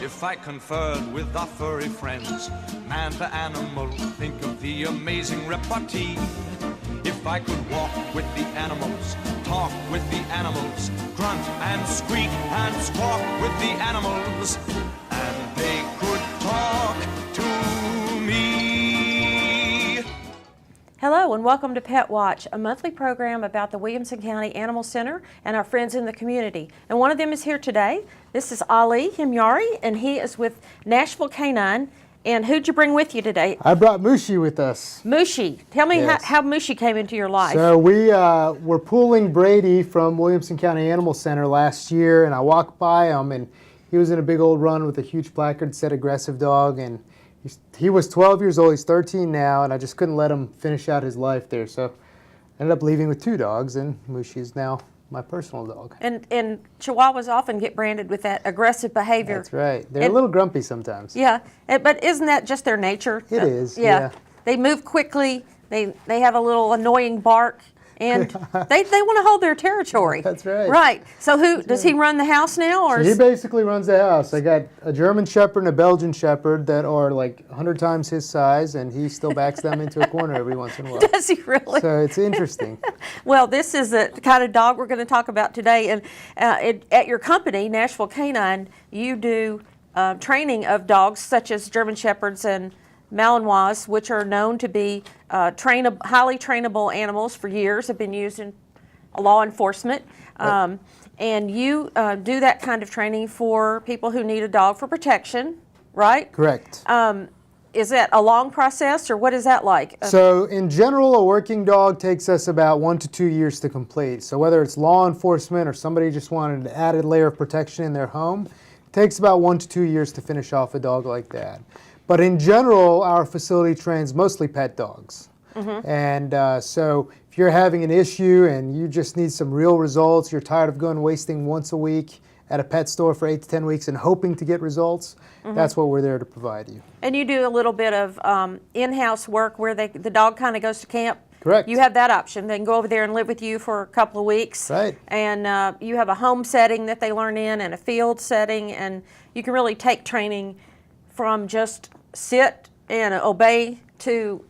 If I conferred with our furry friends, man to animal, think of the amazing repartee. If I could walk with the animals, talk with the animals, grunt and squeak and squawk with the animals, and they could talk to me. Hello and welcome to Pet Watch, a monthly program about the Williamson County Animal Center and our friends in the community. And one of them is here today. This is Ali Hemyari, and he is with Nashville K9. And who'd you bring with you today? I brought Mooshee with us. Mooshee. Tell me Yes. how Mooshee came into your life. So we were pulling Brady from Williamson County Animal Center last year, and I walked by him, and he was in a big old run with a huge placard that said aggressive dog, and he was 12 years old. He's 13 now, and I just couldn't let him finish out his life there. So I ended up leaving with 2 dogs, and Mooshee's now my personal dog. And Chihuahuas often get branded with that aggressive behavior. That's right. They're a little grumpy sometimes. Yeah, but isn't that just their nature? It is, Yeah. yeah. They move quickly. They have a little annoying bark, and they want to hold their territory. That's right. Right. So does he run the house now, or? So he basically runs the house. I got a German Shepherd and a Belgian Shepherd that are like 100 times his size, and he still backs them into a corner every once in a while. Does he really? So it's interesting. Well, this is the kind of dog we're going to talk about today. And at your company, Nashville K9, you do training of dogs such as German Shepherds and Malinois, which are known to be highly trainable animals for years, have been used in law enforcement. Right. And you do that kind of training for people who need a dog for protection, right? Correct. Is that a long process, or what is that like? So in general, a working dog takes us about 1 to 2 years to complete. So whether it's law enforcement or somebody just wanted an added layer of protection in their home, it takes about 1 to 2 years to finish off a dog like that. But in general, our facility trains mostly pet dogs. Mm-hmm. And so if you're having an issue and you just need some real results, you're tired of going wasting once a week at a pet store for 8 to 10 weeks and hoping to get results, mm-hmm. that's what we're there to provide you. And you do a little bit of in-house work where the dog kind of goes to camp? Correct. You have that option. They can go over there and live with you for a couple of weeks. Right. And you have a home setting that they learn in and a field setting, and you can really take training from just sit and obey to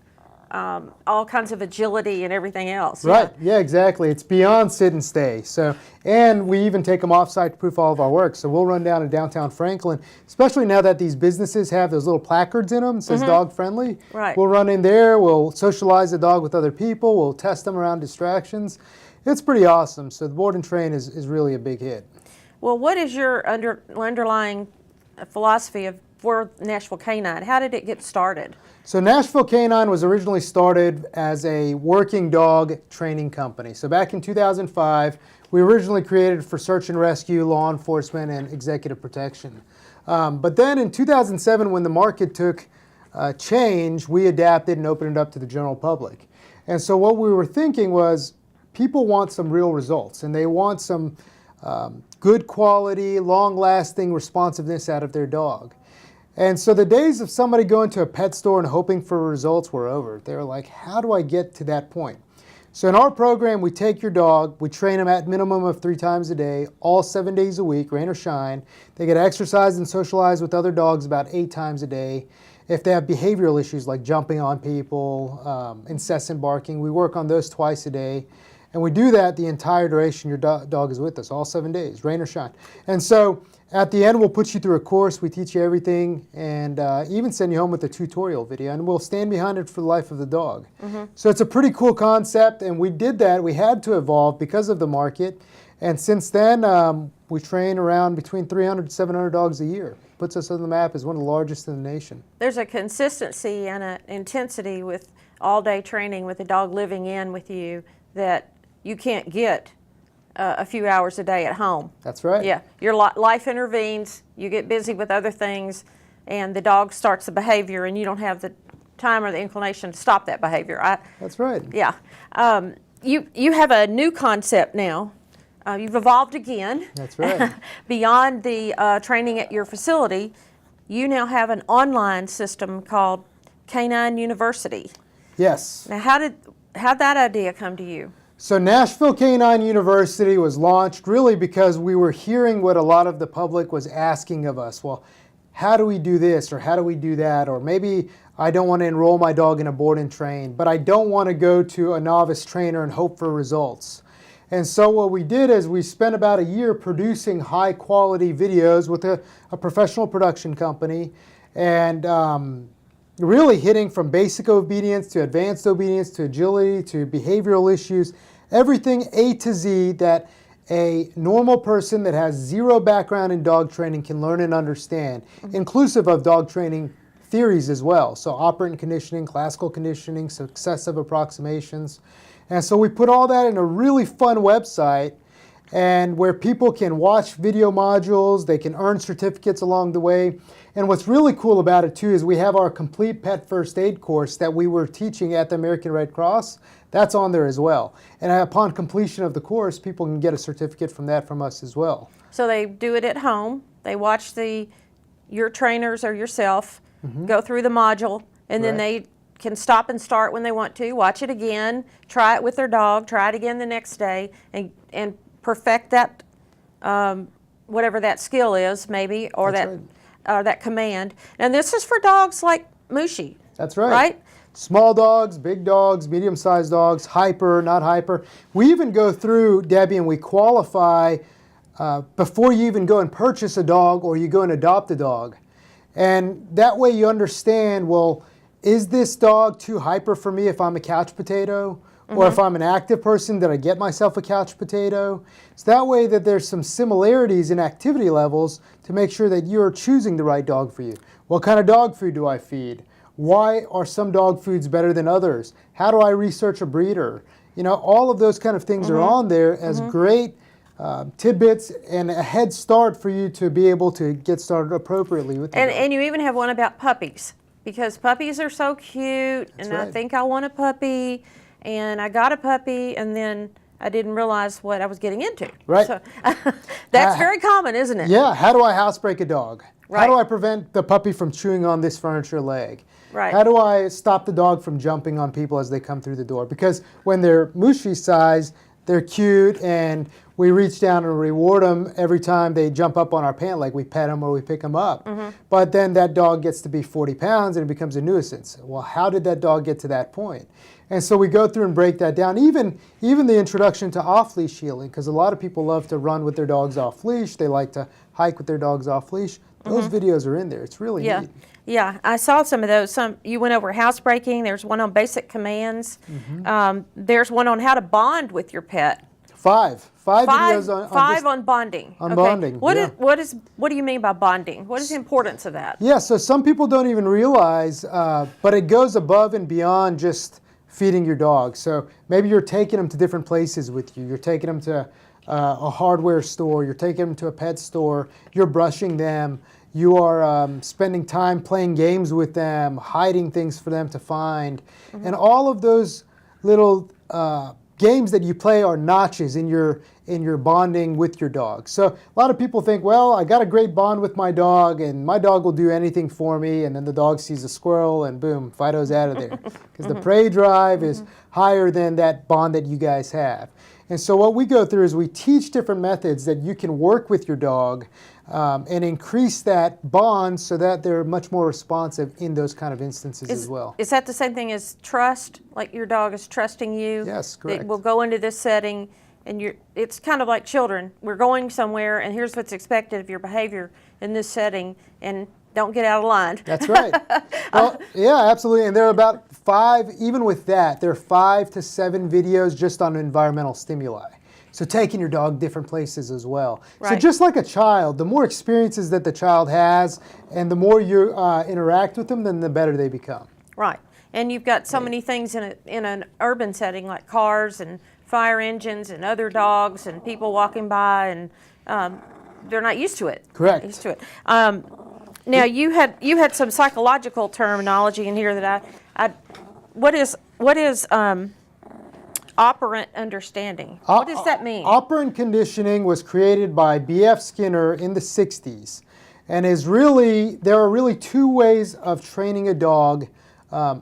all kinds of agility and everything else. Right, yeah, exactly. It's beyond sit and stay. So, and we even take them off-site to proof all of our work. So we'll run down to downtown Franklin, especially now that these businesses have those little placards in them that says dog friendly. Right. We'll run in there, we'll socialize the dog with other people, we'll test them around distractions. It's pretty awesome. So the board and train is really a big hit. Well, what is your underlying philosophy for Nashville K9? How did it get started? So Nashville K9 was originally started as a working dog training company. So back in 2005, we originally created for search and rescue, law enforcement, and executive protection. But then in 2007, when the market took change, we adapted and opened it up to the general public. And so what we were thinking was people want some real results, and they want some good quality, long-lasting responsiveness out of their dog. And so the days of somebody going to a pet store and hoping for results were over. They were like, how do I get to that point? So in our program, we take your dog, we train them at minimum of 3 times a day, all 7 days a week, rain or shine. They get exercise and socialize with other dogs about 8 times a day. If they have behavioral issues like jumping on people, incessant barking, we work on those twice a day. And we do that the entire duration your dog is with us, all 7 days, rain or shine. And so at the end, we'll put you through a course. We teach you everything, and even send you home with a tutorial video, and we'll stand behind it for the life of the dog. Mm-hmm. So it's a pretty cool concept, and we did that. We had to evolve because of the market, and since then, we train around between 300 to 700 dogs a year. Puts us on the map as one of the largest in the nation. There's a consistency and an intensity with all-day training with a dog living in with you that you can't get a few hours a day at home. That's right. Yeah, your life intervenes, you get busy with other things, and the dog starts the behavior, and you don't have the time or the inclination to stop that behavior. That's right. Yeah. You have a new concept now. You've evolved again. That's right. Beyond the training at your facility, you now have an online system called Canine University. Yes. Now, how'd that idea come to you? So Nashville K9 University was launched really because we were hearing what a lot of the public was asking of us. Well, how do we do this or how do we do that? Or maybe I don't want to enroll my dog in a board and train, but I don't want to go to a novice trainer and hope for results. And so what we did is we spent about a year producing high quality videos with a professional production company, and really hitting from basic obedience to advanced obedience to agility to behavioral issues, everything A to Z that a normal person that has zero background in dog training can learn and understand, inclusive of dog training theories as well. So operant conditioning, classical conditioning, successive approximations. And so we put all that in a really fun website, and where people can watch video modules, they can earn certificates along the way. And what's really cool about it too is we have our complete pet first aid course that we were teaching at the American Red Cross. That's on there as well. And upon completion of the course, people can get a certificate from that from us as well. So they do it at home. They watch your trainers or yourself go through the module, and then they can stop and start when they want to, watch it again, try it with their dog, try it again the next day, and perfect that, whatever that skill is, maybe, or that command. And this is for dogs like Mooshee. That's right. Right? Small dogs, big dogs, medium-sized dogs, hyper, not hyper. We even go through, Debbie, and we qualify before you even go and purchase a dog or you go and adopt a dog. And that way you understand, well, is this dog too hyper for me if I'm a couch potato? Or if I'm an active person, did I get myself a couch potato? So that way that there's some similarities in activity levels to make sure that you're choosing the right dog for you. What kind of dog food do I feed? Why are some dog foods better than others? How do I research a breeder? You know, all of those kind of things are on there as great tidbits and a head start for you to be able to get started appropriately with the dog. And you even have one about puppies, because puppies are so cute, and I think I want a puppy, and I got a puppy, and then I didn't realize what I was getting into. Right. So, that's very common, isn't it? Yeah, how do I housebreak a dog? Right. How do I prevent the puppy from chewing on this furniture leg? Right. How do I stop the dog from jumping on people as they come through the door? Because when they're Mooshee size, they're cute, and we reach down and reward them every time they jump up on our pant leg. We pet them or we pick them up. But then that dog gets to be 40 pounds and it becomes a nuisance. Well, how did that dog get to that point? And so we go through and break that down. Even the introduction to off-leash healing, because a lot of people love to run with their dogs off-leash. They like to hike with their dogs off-leash. Those videos are in there. It's really neat. Yeah, I saw some of those. You went over housebreaking. There's one on basic commands. There's one on how to bond with your pet. Five videos on five on bonding. On bonding. What do you mean by bonding? What is the importance of that? Yeah, so some people don't even realize, but it goes above and beyond just feeding your dog. So maybe you're taking them to different places with you. You're taking them to a hardware store. You're taking them to a pet store. You're brushing them. You are spending time playing games with them, hiding things for them to find. And all of those little games that you play are notches in your bonding with your dog. So a lot of people think, well, I got a great bond with my dog, and my dog will do anything for me, and then the dog sees a squirrel, and boom, Fido's out of there. Because the prey drive is higher than that bond that you guys have. And so what we go through is we teach different methods that you can work with your dog and increase that bond so that they're much more responsive in those kind of instances as well. Is that the same thing as trust? Like your dog is trusting you? Yes, correct. We'll go into this setting, and it's kind of like children. We're going somewhere, and here's what's expected of your behavior in this setting, and don't get out of line. That's right. Well, yeah, absolutely. And there are about 5, even with that, there are 5 to 7 videos just on environmental stimuli. So taking your dog different places as well. Right. So just like a child, the more experiences that the child has and the more you interact with them, then the better they become. Right. And you've got so many things in an urban setting, like cars and fire engines and other dogs and people walking by, and they're not used to it. Correct. Used to it. Now you had some psychological terminology in here that what is operant understanding? What does that mean? Operant conditioning was created by B.F. Skinner in the 60s, and there are really 2 ways of training a dog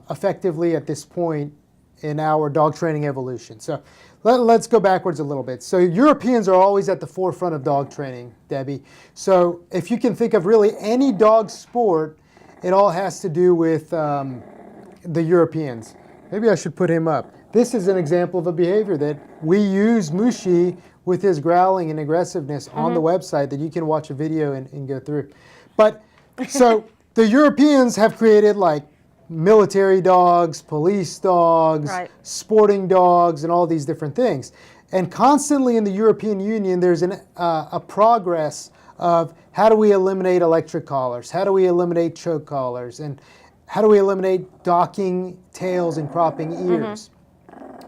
effectively at this point in our dog training evolution. So let's go backwards a little bit. So Europeans are always at the forefront of dog training, Debbie. So if you can think of really any dog sport, it all has to do with the Europeans. Maybe I should put him up. This is an example of a behavior that we use Mooshee with his growling and aggressiveness on the website that you can watch a video and go through. But so the Europeans have created like military dogs, police dogs, sporting dogs, and all these different things. And constantly in the European Union, there's a progress of how do we eliminate electric collars? How do we eliminate choke collars? And how do we eliminate docking tails and cropping ears?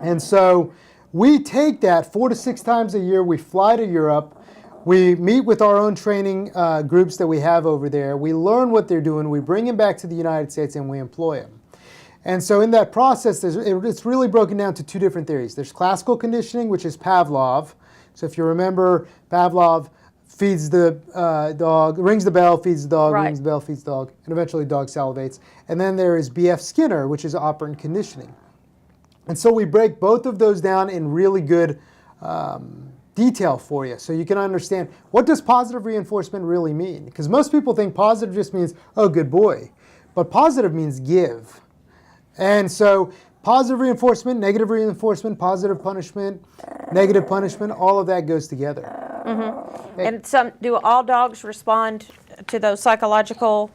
And so we take that 4 to 6 times a year. We fly to Europe. We meet with our own training groups that we have over there. We learn what they're doing. We bring them back to the United States and we employ them. And so in that process, it's really broken down to 2 different theories. There's classical conditioning, which is Pavlov. So if you remember, Pavlov feeds the dog, rings the bell, feeds the dog, rings the bell, feeds the dog, and eventually the dog salivates. And then there is B.F. Skinner, which is operant conditioning. And so we break both of those down in really good detail for you so you can understand what does positive reinforcement really mean. Because most people think positive just means, oh, good boy. But positive means give. And so positive reinforcement, negative reinforcement, positive punishment, negative punishment, all of that goes together. Hey. And do all dogs respond to those psychological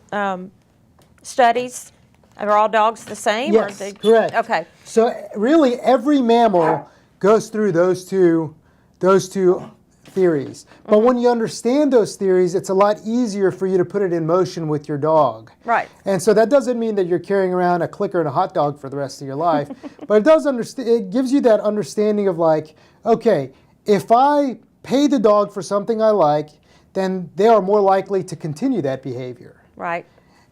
studies? Are all dogs the same? Yes, or correct. Okay. So really every mammal goes through those two theories. But when you understand those theories, it's a lot easier for you to put it in motion with your dog. Right. And so that doesn't mean that you're carrying around a clicker and a hot dog for the rest of your life, but it gives you that understanding of like, okay, if I pay the dog for something I like, then they are more likely to continue that behavior. Right.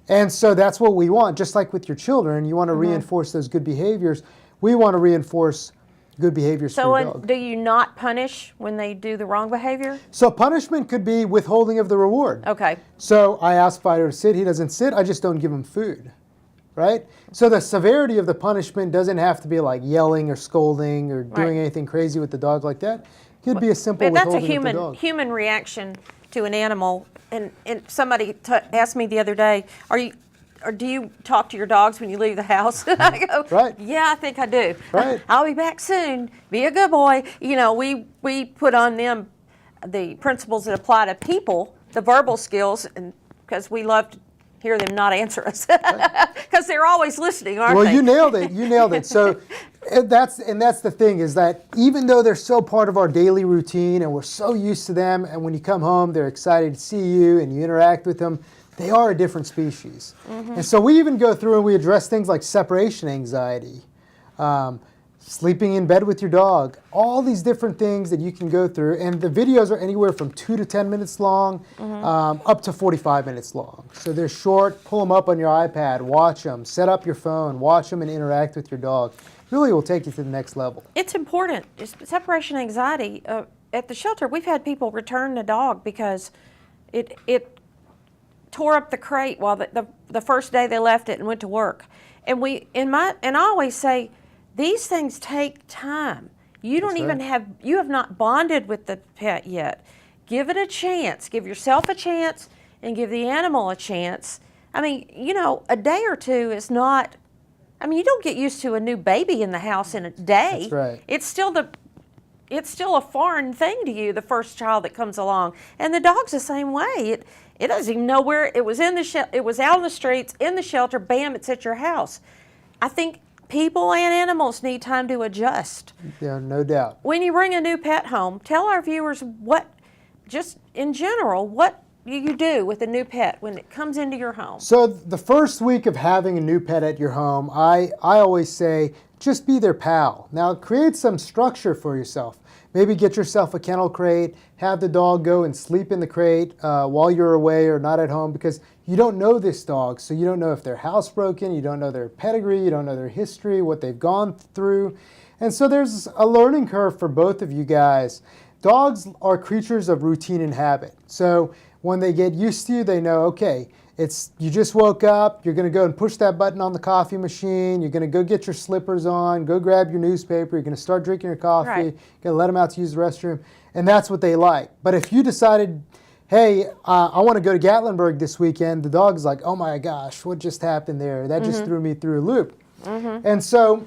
And so that's what we want. Just like with your children, you want to reinforce those good behaviors. We want to reinforce good behaviors for your dog. Do you not punish when they do the wrong behavior? So punishment could be withholding of the reward. Okay. So I ask Fido to sit. He doesn't sit. I just don't give him food. Right? So the severity of the punishment doesn't have to be like yelling or scolding or doing anything crazy with the dog like that. It could be a simple withholding of the dog. That's a human reaction to an animal. And somebody asked me the other day, do you talk to your dogs when you leave the house? I go, yeah, I think I do. Right. I'll be back soon. Be a good boy. You know, we put on them the principles that apply to people, the verbal skills, and because we love to hear them not answer us, because they're always listening, aren't they? Well, you nailed it. You nailed it. So that's the thing is that even though they're so part of our daily routine and we're so used to them, and when you come home, they're excited to see you and you interact with them, they are a different species. And so we even go through and we address things like separation anxiety, sleeping in bed with your dog, all these different things that you can go through. And the videos are anywhere from 2 to 10 minutes long, up to 45 minutes long. So they're short, pull them up on your iPad, watch them, set up your phone, watch them and interact with your dog. Really will take you to the next level. It's important. Separation anxiety. At the shelter, we've had people return the dog because it tore up the crate while the first day they left it and went to work. And I always say, these things take time. You have not bonded with the pet yet. Give it a chance. Give yourself a chance and give the animal a chance. I mean, you know, a day or two is not, I mean, you don't get used to a new baby in the house in a day. That's right. It's still a foreign thing to you, the first child that comes along. And the dog's the same way. It doesn't even know where it was it was out in the streets, in the shelter, bam, it's at your house. I think people and animals need time to adjust. Yeah, no doubt. When you bring a new pet home, tell our viewers just in general, what you do with a new pet when it comes into your home. So the first week of having a new pet at your home, I always say, just be their pal. Now create some structure for yourself. Maybe get yourself a kennel crate, have the dog go and sleep in the crate while you're away or not at home, because you don't know this dog. So you don't know if they're housebroken, you don't know their pedigree, you don't know their history, what they've gone through. And so there's a learning curve for both of you guys. Dogs are creatures of routine and habit. So when they get used to you, they know, okay, You just woke up, you're going to go and push that button on the coffee machine, you're going to go get your slippers on, go grab your newspaper, you're going to start drinking your coffee, Right. you're going to let them out to use the restroom, and that's what they like. But if you decided, hey, I want to go to Gatlinburg this weekend, the dog's like, oh my gosh, what just happened there? That just threw me through a loop. And so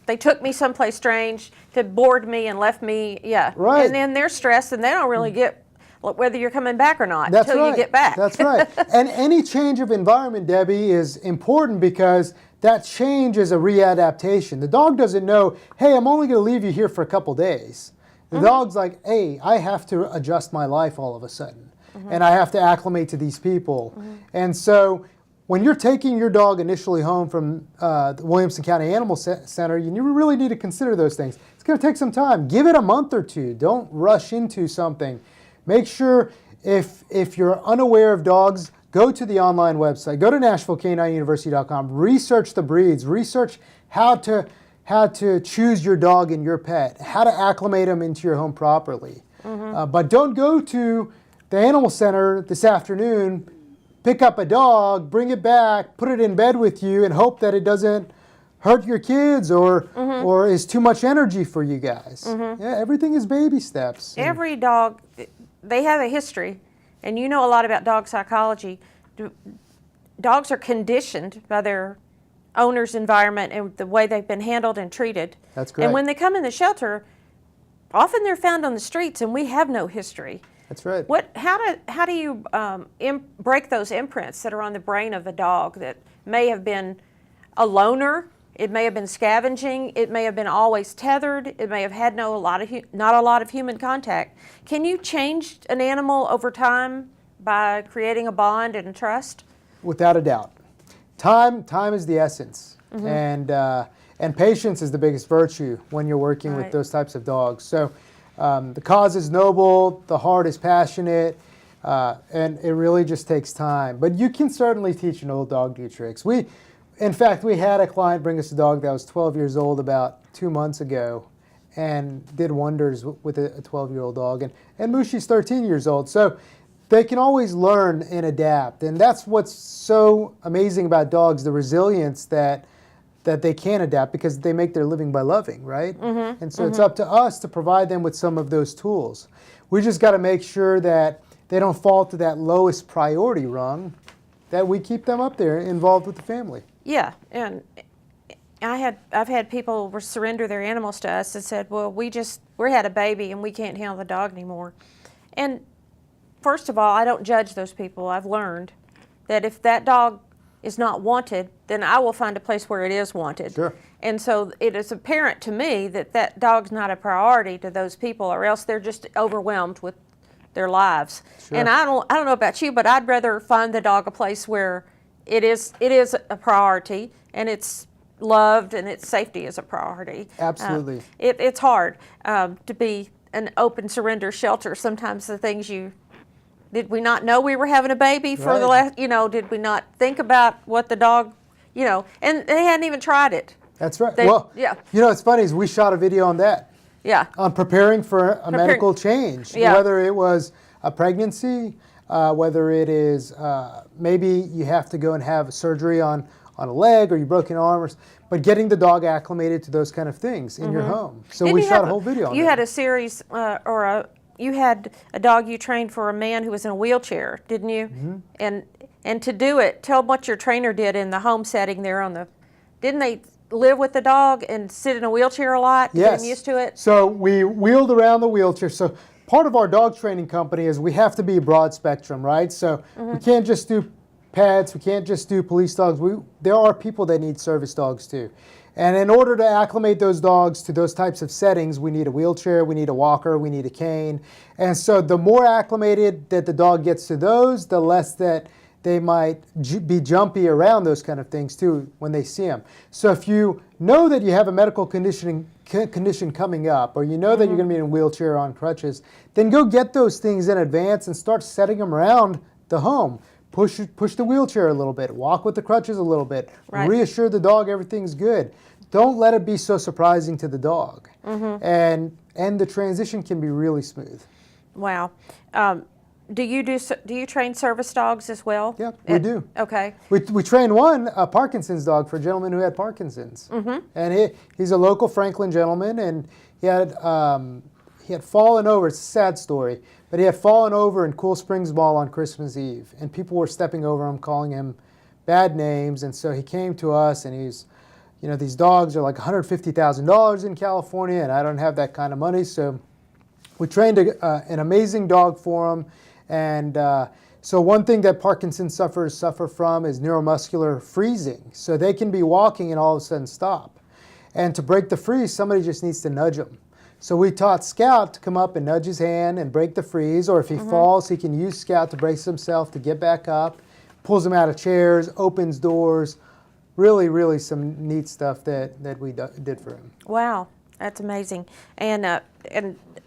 They took me someplace strange to board me and left me, yeah. Right. And then they're stressed and they don't really get whether you're coming back or not That's until right. you get back. That's right. And any change of environment, Debbie, is important because that change is a readaptation. The dog doesn't know, hey, I'm only going to leave you here for a couple days. The dog's like, hey, I have to adjust my life all of a sudden. And I have to acclimate to these people. And so when you're taking your dog initially home from the Williamson County Animal Center, you really need to consider those things. It's going to take some time. Give it a month or two. Don't rush into something. Make sure if you're unaware of dogs, go to the online website. Go to NashvilleK9University.com. Research the breeds. Research how to choose your dog and your pet. How to acclimate them into your home properly. But don't go to the animal center this afternoon, pick up a dog, bring it back, put it in bed with you, and hope that it doesn't hurt your kids or is too much energy for you guys. Yeah, everything is baby steps. Every dog, they have a history, and you know a lot about dog psychology. Dogs are conditioned by their owner's environment and the way they've been handled and treated. That's correct. And when they come in the shelter, often they're found on the streets, and we have no history. That's right. How do you break those imprints that are on the brain of a dog that may have been a loner? It may have been scavenging. It may have been always tethered. It may have had not a lot of human contact. Can you change an animal over time by creating a bond and trust? Without a doubt. Time is the essence. And patience is the biggest virtue when you're working with those types of dogs. So the cause is noble, the heart is passionate, and it really just takes time. But you can certainly teach an old dog new tricks. In fact, we had a client bring us a dog that was 12 years old about 2 months ago and did wonders with a 12-year-old dog. And Mooshee's 13 years old. So they can always learn and adapt. And that's what's so amazing about dogs, the resilience that they can adapt because they make their living by loving, right? And so it's up to us to provide them with some of those tools. We just got to make sure that they don't fall to that lowest priority rung, that we keep them up there involved with the family. Yeah, and I've had people surrender their animals to us and said, well, we had a baby and we can't handle the dog anymore. And first of all, I don't judge those people. I've learned that if that dog is not wanted, then I will find a place where it is wanted. Sure. And so it is apparent to me that dog's not a priority to those people, or else they're just overwhelmed with their lives. Sure. And I don't know about you, but I'd rather find the dog a place where it is a priority and it's loved and its safety is a priority. Absolutely. It's hard to be an open surrender shelter. Sometimes the things did we not know we were having a baby for the last, did we not think about what the dog, and they hadn't even tried it. That's right. Yeah. It's funny is we shot a video on that. Yeah. On preparing for a medical change. Yeah. Whether it was a pregnancy, whether it is maybe you have to go and have surgery on a leg or you broke an arm, but getting the dog acclimated to those kind of things in your home. So we shot a whole video on that. You had a series you had a dog you trained for a man who was in a wheelchair, didn't you? And to do it, tell them what your trainer did in the home setting there didn't they live with the dog and sit in a wheelchair a lot to get him used to it? So we wheeled around the wheelchair. So part of our dog training company is we have to be broad spectrum, right? So we can't just do pets, we can't just do police dogs. There are people that need service dogs too. And in order to acclimate those dogs to those types of settings, we need a wheelchair, we need a walker, we need a cane. And so the more acclimated that the dog gets to those, the less that they might be jumpy around those kind of things too when they see them. So if you know that you have a medical condition coming up, or you know that you're going to be in a wheelchair or on crutches, then go get those things in advance and start setting them around the home. Push the wheelchair a little bit, walk with the crutches a little bit, reassure the dog everything's good. Don't let it be so surprising to the dog. And the transition can be really smooth. Wow. do you train service dogs as well? Yeah, we do. Okay. We trained one, a Parkinson's dog, for a gentleman who had Parkinson's. And he's a local Franklin gentleman, and he had fallen over. It's a sad story, but he had fallen over in Cool Springs Mall on Christmas Eve, and people were stepping over him, calling him bad names, and so he came to us, and he's, you know, these dogs are like $150,000 in California, and I don't have that kind of money, so we trained an amazing dog for him. And so one thing that Parkinson's sufferers suffer from is neuromuscular freezing. So they can be walking and all of a sudden stop. And to break the freeze, somebody just needs to nudge them. So we taught Scout to come up and nudge his hand and break the freeze, or if he falls, he can use Scout to brace himself to get back up, pulls him out of chairs, opens doors. Really, really some neat stuff that we did for him. Wow, that's amazing. And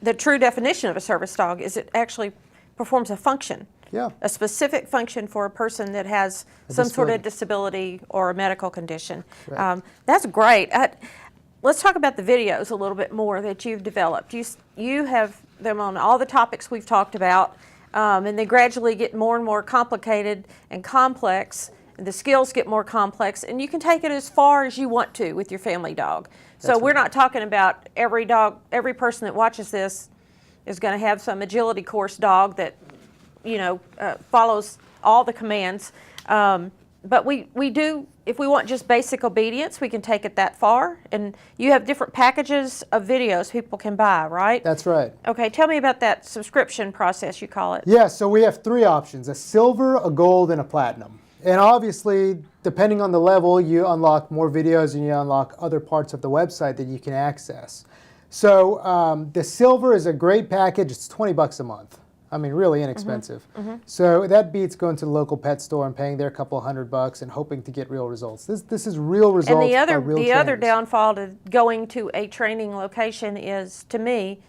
the true definition of a service dog is it actually performs a function. Yeah. A specific function for a person that has some sort of disability or a medical condition. Right. That's great. Let's talk about the videos a little bit more that you've developed. You have them on all the topics we've talked about, and they gradually get more and more complicated and complex, and the skills get more complex, and you can take it as far as you want to with your family dog. So we're not talking about every person that watches this is going to have some agility course dog that, you know, follows all the commands. But we do, if we want just basic obedience, we can take it that far. And you have different packages of videos people can buy, right? That's right. Okay, tell me about that subscription process, you call it. Yeah, so we have 3 options, a silver, a gold, and a platinum. And obviously, depending on the level, you unlock more videos and you unlock other parts of the website that you can access. So the silver is a great package. It's $20 a month. I mean, really inexpensive. So that beats going to the local pet store and paying their couple $100 and hoping to get real results. This is real results. And the other downfall to going to a training location is, to me,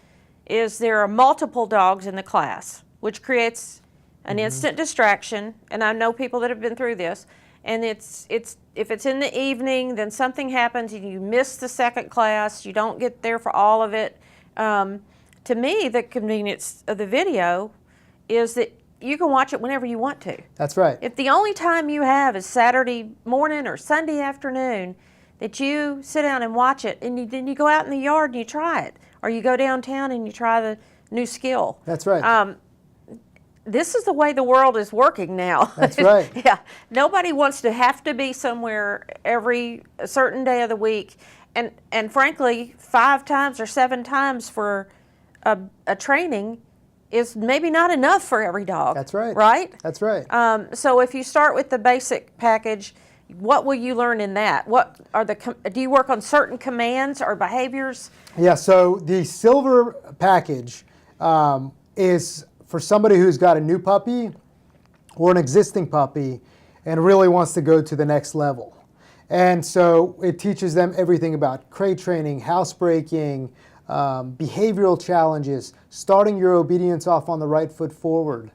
is there are multiple dogs in the class, which creates an instant distraction. And I know people that have been through this. And if it's in the evening, then something happens and you miss the second class. You don't get there for all of it. To me, the convenience of the video is that you can watch it whenever you want to. That's right. If the only time you have is Saturday morning or Sunday afternoon, that you sit down and watch it, and then you go out in the yard and you try it, or you go downtown and you try the new skill. That's right. This is the way the world is working now. That's right. Yeah. Nobody wants to have to be somewhere every certain day of the week. And frankly, 5 times or 7 times for a training is maybe not enough for every dog. That's right. Right? That's right. So if you start with the basic package, what will you learn in that? What are do you work on certain commands or behaviors? Yeah, so the silver package is for somebody who's got a new puppy or an existing puppy and really wants to go to the next level. And so it teaches them everything about crate training, housebreaking, behavioral challenges, starting your obedience off on the right foot forward.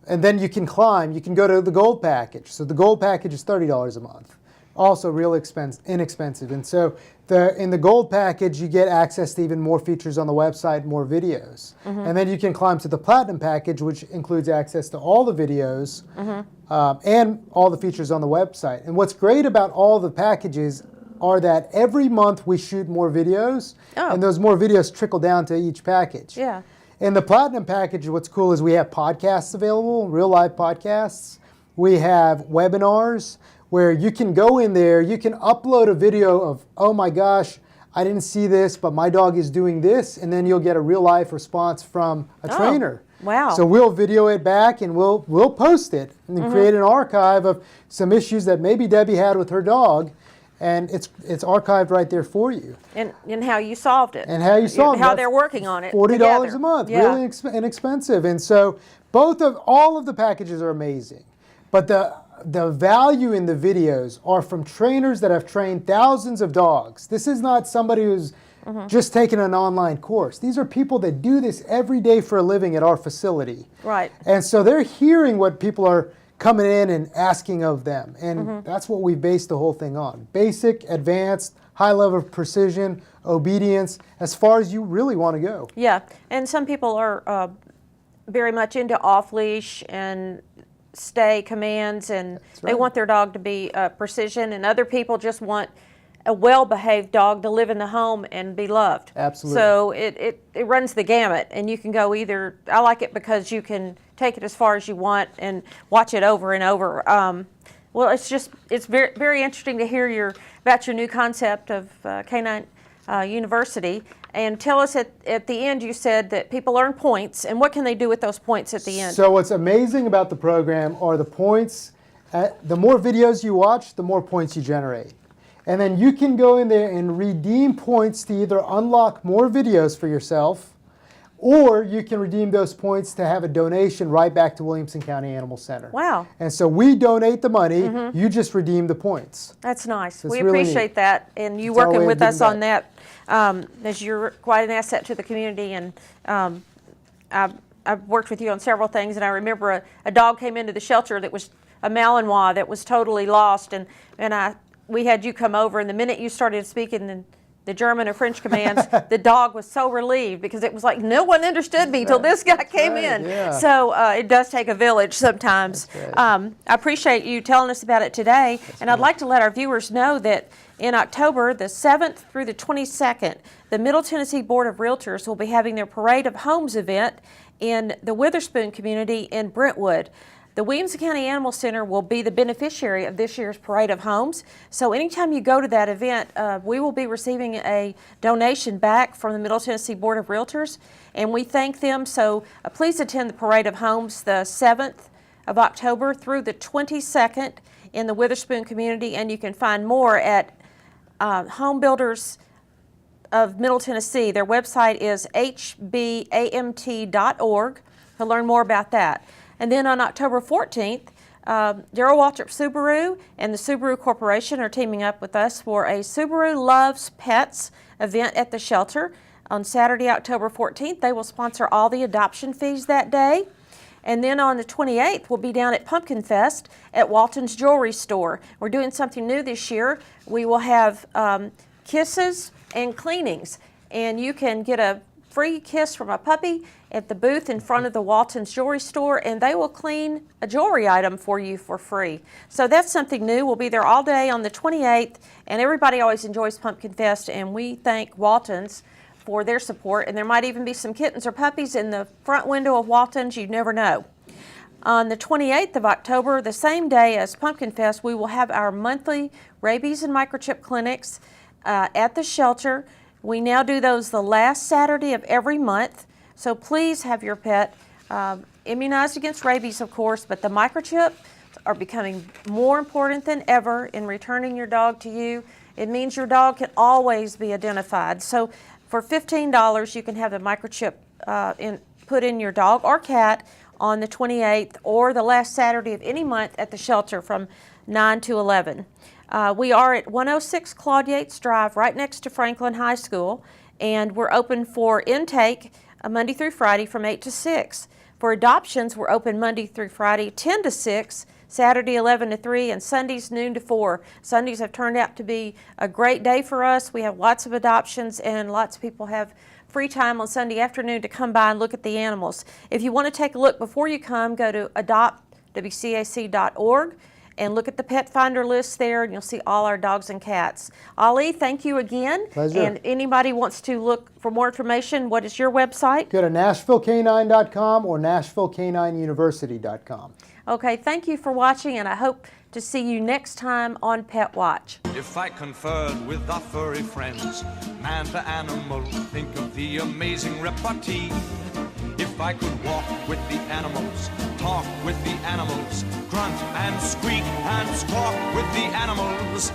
And then you can climb. You can go to the gold package. So the gold package is $30 a month. Also real inexpensive. And so in the gold package, you get access to even more features on the website, more videos. And then you can climb to the platinum package, which includes access to all the videos and all the features on the website. And what's great about all the packages are that every month we shoot more videos, and those more videos trickle down to each package. Yeah. In the platinum package, what's cool is we have podcasts available, real live podcasts. We have webinars where you can go in there, you can upload a video of, oh my gosh, I didn't see this, but my dog is doing this, and then you'll get a real life response from a trainer. Wow. So we'll video it back and we'll post it and then create an archive of some issues that maybe Debbie had with her dog, and it's archived right there for you. And how you solved it. And how you solved it. How they're working on it. $40 together. a month, Yeah. really inexpensive. And so all of the packages are amazing. But the value in the videos are from trainers that have trained thousands of dogs. This is not somebody who's just taken an online course. These are people that do this every day for a living at our facility. Right. And so they're hearing what people are coming in and asking of them. And that's what we based the whole thing on. Basic, advanced, high level of precision, obedience, as far as you really want to go. Yeah, and some people are very much into off-leash and stay commands, and they right. want their dog to be precision, and other people just want a well-behaved dog to live in the home and be loved. Absolutely. So it runs the gamut, and you can go either. I like it because you can take it as far as you want and watch it over and over. Well, it's very, very interesting to hear about your new concept of Canine University. And tell us at the end, you said that people earn points, and what can they do with those points at the end? So what's amazing about the program are the points. The more videos you watch, the more points you generate. And then you can go in there and redeem points to either unlock more videos for yourself, or you can redeem those points to have a donation right back to Williamson County Animal Center. Wow. And so we donate the money, you just redeem the points. That's nice. So we it's really appreciate neat. that, and you It's our way working of with us giving on that, as you're quite an asset to the community. And I've worked with you on several things, and I remember a dog came into the shelter that was a Malinois that was totally lost, and we had you come over, and the minute you started speaking in the German or French commands, the dog was so relieved, because it was like no one understood me till this guy came in. Yeah. So it does take a village sometimes. Right. I appreciate you telling us about it today, and I'd like to let our viewers know that in October the 7th through the 22nd, the Middle Tennessee Board of Realtors will be having their Parade of Homes event in the Witherspoon community in Brentwood. The Williamson County Animal Center will be the beneficiary of this year's Parade of Homes. So anytime you go to that event, we will be receiving a donation back from the Middle Tennessee Board of Realtors, and we thank them. So please attend the Parade of Homes the 7th of October through the 22nd in the Witherspoon community, and you can find more at Home Builders of Middle Tennessee. Their website is hbamt.org to learn more about that. And then on October 14th, Darrell Waltrip Subaru and the Subaru Corporation are teaming up with us for a Subaru Loves Pets event at the shelter. On Saturday, October 14th, they will sponsor all the adoption fees that day. And then on the 28th, we'll be down at Pumpkin Fest at Walton's Jewelry Store. We're doing something new this year. We will have kisses and cleanings, and you can get a free kiss from a puppy at the booth in front of the Walton's Jewelry Store, and they will clean a jewelry item for you for free. So that's something new. We'll be there all day on the 28th, and everybody always enjoys Pumpkin Fest, and we thank Walton's for their support. And there might even be some kittens or puppies in the front window of Walton's. You never know. On the 28th of October, the same day as Pumpkin Fest, we will have our monthly rabies and microchip clinics at the shelter. We now do those the last Saturday of every month, so please have your pet immunized against rabies, of course, but the microchips are becoming more important than ever in returning your dog to you. It means your dog can always be identified. So for $15, you can have the microchip put in your dog or cat on the 28th or the last Saturday of any month at the shelter from 9 to 11. We are at 106 Claude Yates Drive, right next to Franklin High School, and we're open for intake Monday through Friday from 8 to 6. For adoptions, we're open Monday through Friday 10 to 6, Saturday 11 to 3, and Sundays noon to 4. Sundays have turned out to be a great day for us. We have lots of adoptions, and lots of people have free time on Sunday afternoon to come by and look at the animals. If you want to take a look before you come, go to adoptwcac.org. and look at the pet finder list there, and you'll see all our dogs and cats. Ali, thank you again. Pleasure. And anybody wants to look for more information, what is your website? Go to NashvilleK9.com or NashvilleK9University.com. Okay, thank you for watching, and I hope to see you next time on Pet Watch. If I conferred with our furry friends, man to animal, think of the amazing repartee. If I could walk with the animals, talk with the animals, grunt and squeak and squawk with the animals,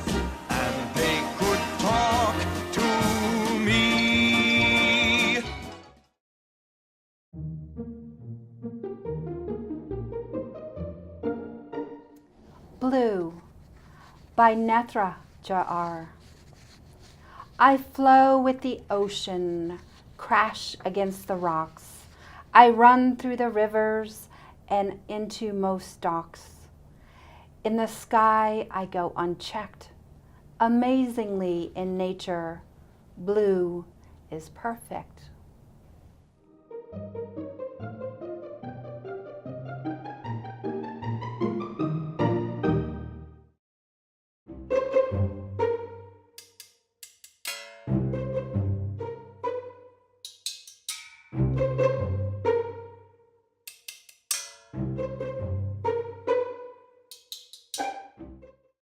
and they could talk to me. Blue by Netra Ja'ar. I flow with the ocean, crash against the rocks. I run through the rivers and into most docks. In the sky I go unchecked. Amazingly in nature, blue is perfect. you.